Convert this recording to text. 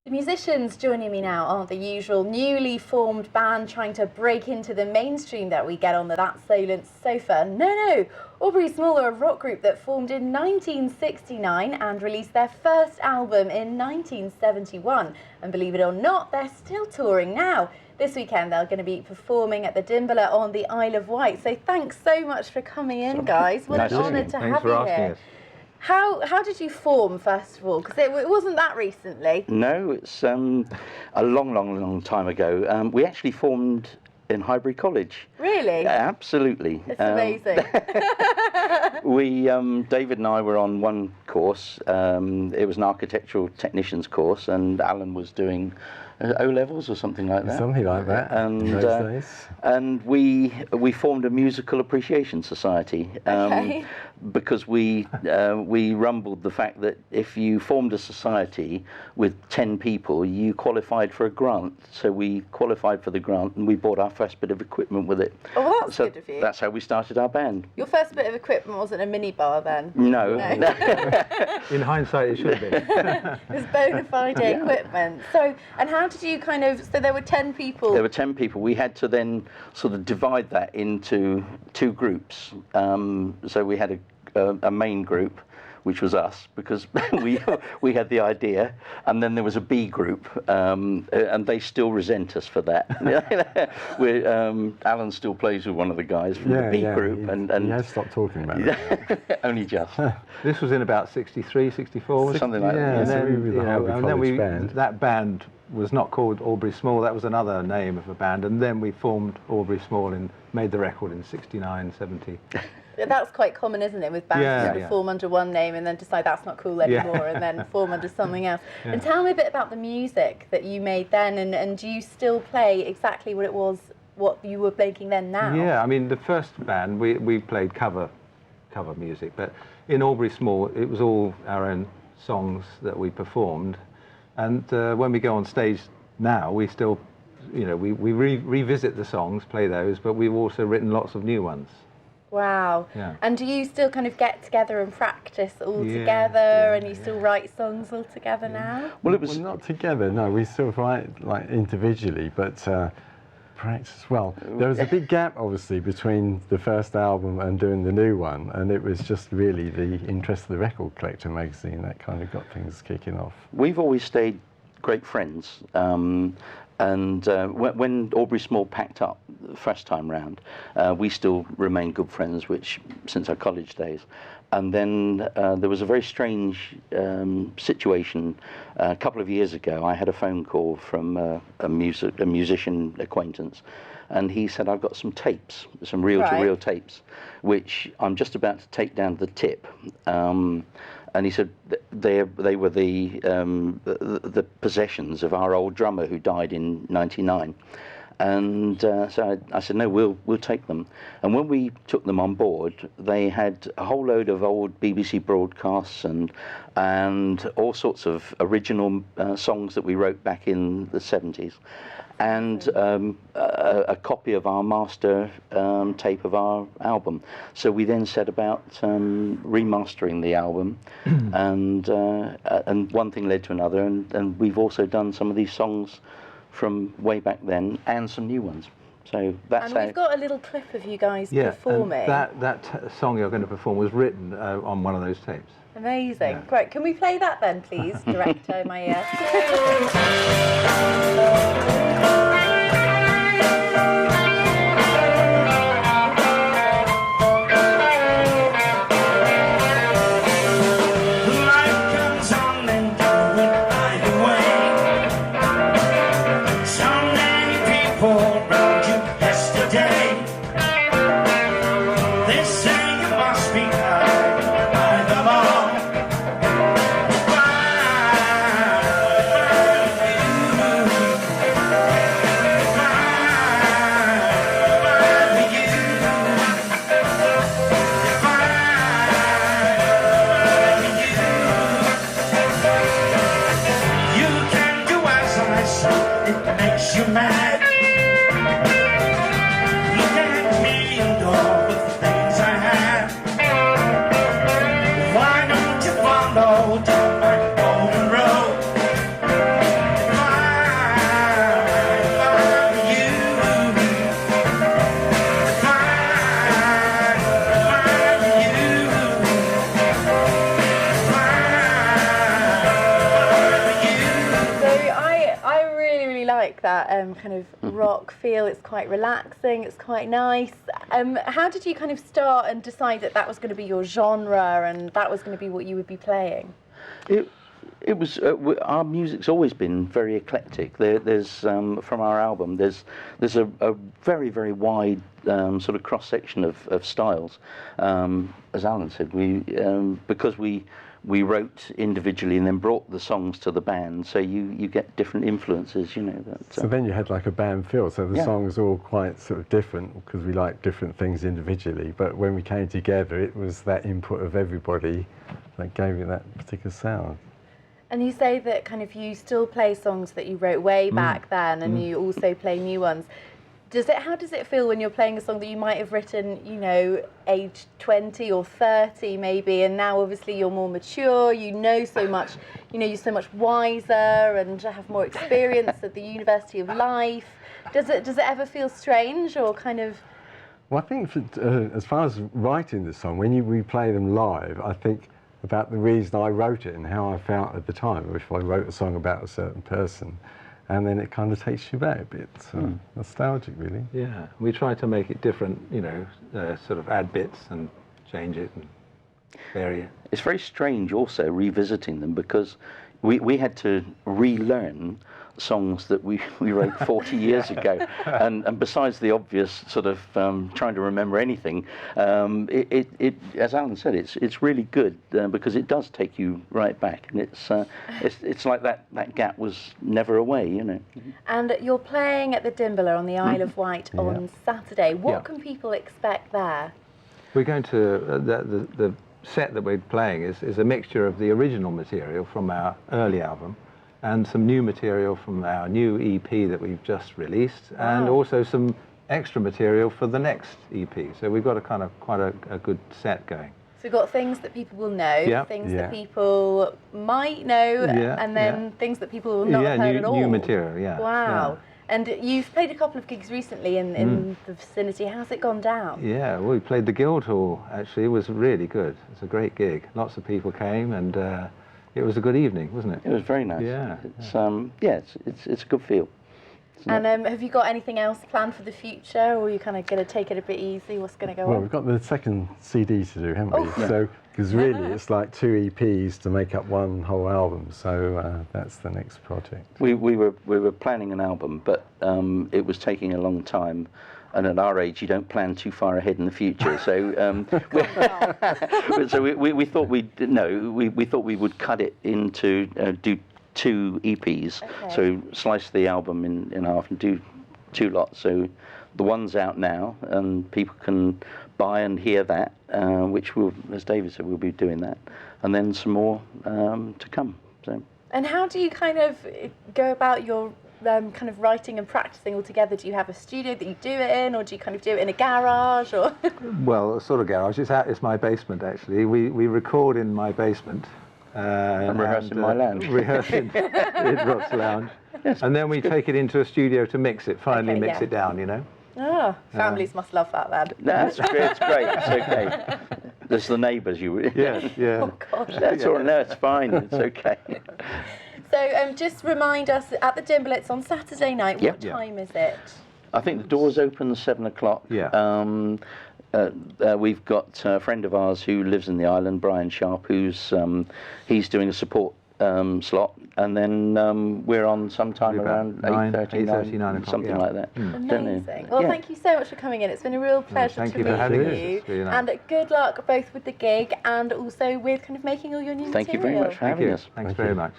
The musicians joining me now aren't the usual newly formed band trying to break into the mainstream that we get on the That Solent sofa. No. Aubrey Small are a rock group that formed in 1969 and released their first album in 1971. And believe it or not, they're still touring now. This weekend they're going to be performing at the Dimbler on the Isle of Wight. So thanks so much for coming in, guys. What an honour to have you here. How did you form, first of all? Because it wasn't that recently. No, it's a long time ago. We actually formed in Highbury College. Really? Absolutely. It's amazing. David and I were on one course. It was an architectural technician's course, and Alan was doing O-levels or something like that. Something like that. And we formed a musical appreciation society. Okay. Because we rumbled the fact that if you formed a society with 10 people, you qualified for a grant. So we qualified for the grant, and we bought our first bit of equipment with it. Oh, well, that's so good of you. That's how we started our band. Your first bit of equipment wasn't a minibar then? No. In hindsight, it should be. It was bona fide equipment. So, and how did you so there were 10 people? There were 10 people. We had to then sort of divide that into two groups. So we had a main group, which was us, because we had the idea, and then there was a B group, and they still resent us for that. Alan still plays with one of the guys from the B group, and he has stopped talking about it. Only just. This was in about 63, 64? Something like that. And then that band was not called Aubrey Small, that was another name of a band, and then we formed Aubrey Small and made the record in 69, 70. That's quite common, isn't it, with bands to form under one name and then decide that's not cool anymore and then form under something else. Yeah. And tell me a bit about the music that you made then, and do you still play exactly what you were making then now? Yeah, I mean, the first band, we played cover music, but in Aubrey Small, it was all our own songs that we performed. And when we go on stage now, we still, we revisit the songs, play those, but we've also written lots of new ones. Wow. Yeah. And do you still kind of get together and practice all together, and you still write songs all together now? Well, not together, no, we still write like individually, but practice. Well, there was a big gap, obviously, between the first album and doing the new one, and it was just really the interest of the Record Collector magazine that kind of got things kicking off. We've always stayed great friends. And when Aubrey Small packed up the first time round, we still remain good friends, since our college days. And then there was a very strange situation. A couple of years ago, I had a phone call from a musician acquaintance, and he said, I've got some tapes, some reel-to-reel tapes, which I'm just about to take down to the tip. And he said they were the possessions of our old drummer who died in '99. And so I said, no, we'll take them. And when we took them on board, they had a whole load of old BBC broadcasts and all sorts of original songs that we wrote back in the 70s. And a copy of our master tape of our album. So we then set about remastering the album, and one thing led to another, and we've also done some of these songs from way back then, and some new ones. So that's and we've got a little clip of you guys performing. That song you're going to perform was written on one of those tapes. Amazing. Yeah. Great. Can we play that then, please, director in my ear? like that kind of rock feel. It's quite relaxing. It's quite nice. How did you kind of start and decide that that was going to be your genre and that was going to be what you would be playing? It was our music's always been very eclectic. There's from our album there's a very, very wide sort of cross section of styles. As Alan said, because we wrote individually and then brought the songs to the band, so you get different influences, you know. So then you had like a band feel, so the songs were all quite sort of different because we liked different things individually, but when we came together it was that input of everybody that gave it that particular sound. And you say that kind of you still play songs that you wrote way back then, and you also play new ones. How does it feel when you're playing a song that you might have written, you know, age 20 or 30 maybe, and now obviously you're more mature, you know so much, you know, you're so much wiser and have more experience at the University of Life. Does it ever feel strange or kind of? Well, I think as far as writing the song, when we play them live, I think about the reason I wrote it and how I felt at the time, if I wrote a song about a certain person, and then it kind of takes you back a bit. Nostalgic, really. Yeah, we try to make it different, you know, sort of add bits and change it and vary it. It's very strange also revisiting them because we had to relearn songs that we wrote 40 years ago, and besides the obvious sort of trying to remember anything, it as Alan said, it's really good because it does take you right back, and it's like that gap was never away, you know. And you're playing at the Dimbler on the Isle of Wight on Saturday. What can people expect there? We're going to the set that we're playing is a mixture of the original material from our early album and some new material from our new EP that we've just released, and also some extra material for the next EP. So we've got quite a good set going. So we've got things that people will know, things that people might know, and then things that people will not have heard at all. New material, Wow. And you've played a couple of gigs recently in the vicinity. How's it gone down? Yeah, well, we played the Guildhall, actually. It was really good. It's a great gig. Lots of people came, and it was a good evening, wasn't it? it was very nice. It's a good feel. And have you got anything else planned for the future, or are you kind of going to take it a bit easy? What's going to go on? Well, we've got the second CD to do, haven't we? So, because really it's like 2 EPs to make up one whole album, so that's the next project. We were planning an album, but it was taking a long time. And at our age, you don't plan too far ahead in the future. So, we thought we thought we would cut it into do 2 EPs. Okay. So slice the album in half and do 2 lots. So the one's out now, and people can buy and hear that, which will, as David said, we'll be doing that, and then some more to come. So. And how do you kind of go about your kind of writing and practicing all together? Do you have a studio that you do it in, or do you kind of do it in a garage, or? Well, a sort of garage. It's my basement, actually. We record in my basement. And rehearse in my lounge. Rehearse in Rock's lounge. Yes, and then we take it into a studio to mix it, mix it down, you know. Oh, families must love that then. No, it's great. It's okay. There's the neighbours. Yeah. Oh gosh. That's all right. No, it's fine. It's okay. So just remind us, at the Dimble, it's on Saturday night. What time is it? I think the doors open at 7 o'clock. Yeah. We've got a friend of ours who lives in the island, Brian Sharp, who's he's doing a support slot, and then we're on sometime around 8:30, 9 something like that. Amazing. Well, thank you so much for coming in. It's been a real pleasure to meet you. Nice. And good luck both with the gig and also with kind of making all your new material. Thank you very much for having us. Thanks very much.